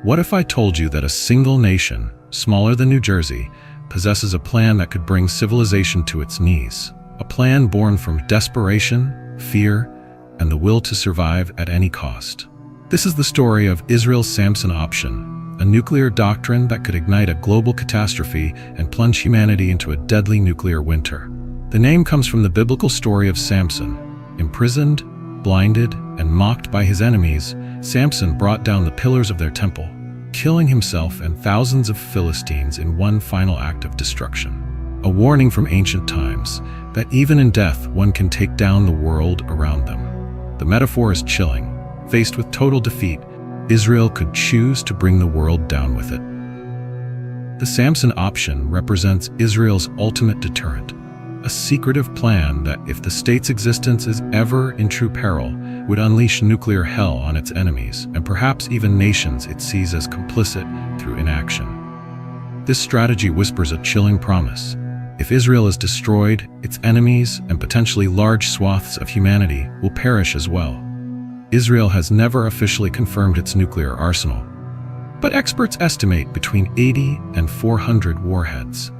What if I told you that a single nation, smaller than New Jersey, possesses a plan that could bring civilization to its knees? A plan born from desperation, fear, and the will to survive at any cost. This is the story of Israel Samson Option, a nuclear doctrine that could ignite a global catastrophe and plunge humanity into a deadly nuclear winter. The name comes from the biblical story of Samson. Imprisoned, blinded, and mocked by his enemies, Samson brought down the pillars of their temple, killing himself and thousands of Philistines in one final act of destruction. A warning from ancient times that even in death one can take down the world around them. The metaphor is chilling. Faced with total defeat, Israel could choose to bring the world down with it. The Samson Option represents Israel's ultimate deterrent, a secretive plan that, if the state's existence is ever in true peril, would unleash nuclear hell on its enemies and perhaps even nations it sees as complicit through inaction. This strategy whispers a chilling promise. If Israel is destroyed, its enemies and potentially large swaths of humanity will perish as well. Israel has never officially confirmed its nuclear arsenal, but experts estimate between 80 and 400 warheads.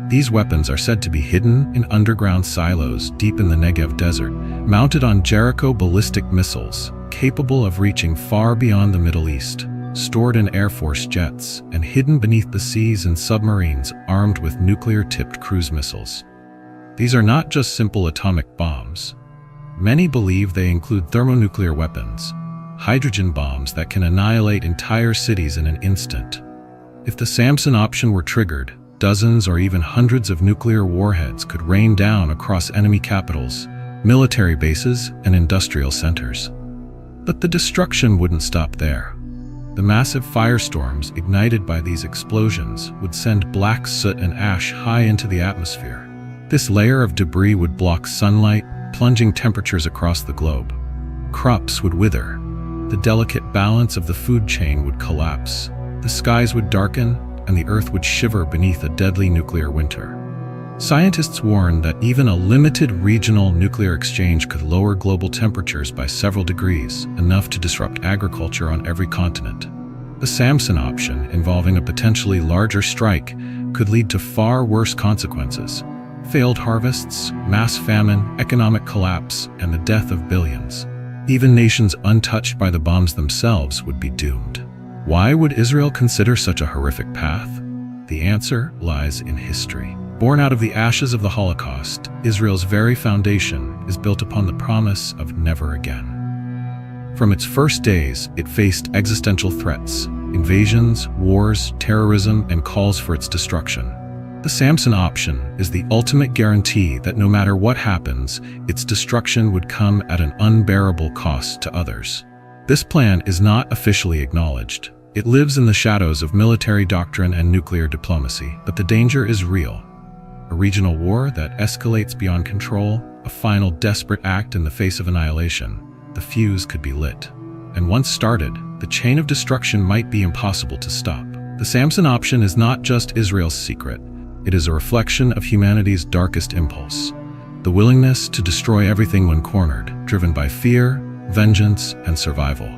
These weapons are said to be hidden in underground silos deep in the Negev desert, mounted on Jericho ballistic missiles, capable of reaching far beyond the Middle East, stored in Air Force jets, and hidden beneath the seas in submarines armed with nuclear-tipped cruise missiles. These are not just simple atomic bombs. Many believe they include thermonuclear weapons, hydrogen bombs that can annihilate entire cities in an instant. If the Samson Option were triggered, dozens or even hundreds of nuclear warheads could rain down across enemy capitals, military bases, and industrial centers. But the destruction wouldn't stop there. The massive firestorms ignited by these explosions would send black soot and ash high into the atmosphere. This layer of debris would block sunlight, plunging temperatures across the globe. Crops would wither. The delicate balance of the food chain would collapse. The skies would darken, and the Earth would shiver beneath a deadly nuclear winter. Scientists warn that even a limited regional nuclear exchange could lower global temperatures by several degrees, enough to disrupt agriculture on every continent. The Samson Option, involving a potentially larger strike, could lead to far worse consequences: failed harvests, mass famine, economic collapse, and the death of billions. Even nations untouched by the bombs themselves would be doomed. Why would Israel consider such a horrific path? The answer lies in history. Born out of the ashes of the Holocaust, Israel's very foundation is built upon the promise of never again. From its first days, it faced existential threats, invasions, wars, terrorism, and calls for its destruction. The Samson Option is the ultimate guarantee that no matter what happens, its destruction would come at an unbearable cost to others. This plan is not officially acknowledged. It lives in the shadows of military doctrine and nuclear diplomacy, but the danger is real. A regional war that escalates beyond control, a final desperate act in the face of annihilation. The fuse could be lit. And once started, the chain of destruction might be impossible to stop. The Samson Option is not just Israel's secret. It is a reflection of humanity's darkest impulse. The willingness to destroy everything when cornered, driven by fear, vengeance, and survival.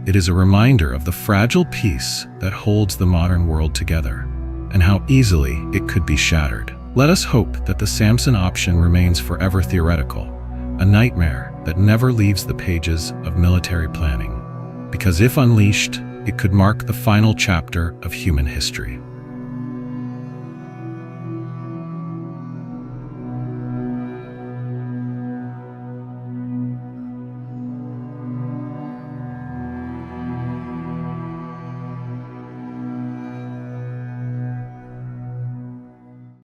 It is a reminder of the fragile peace that holds the modern world together, and how easily it could be shattered. Let us hope that the Samson Option remains forever theoretical, a nightmare that never leaves the pages of military planning, because if unleashed, it could mark the final chapter of human history.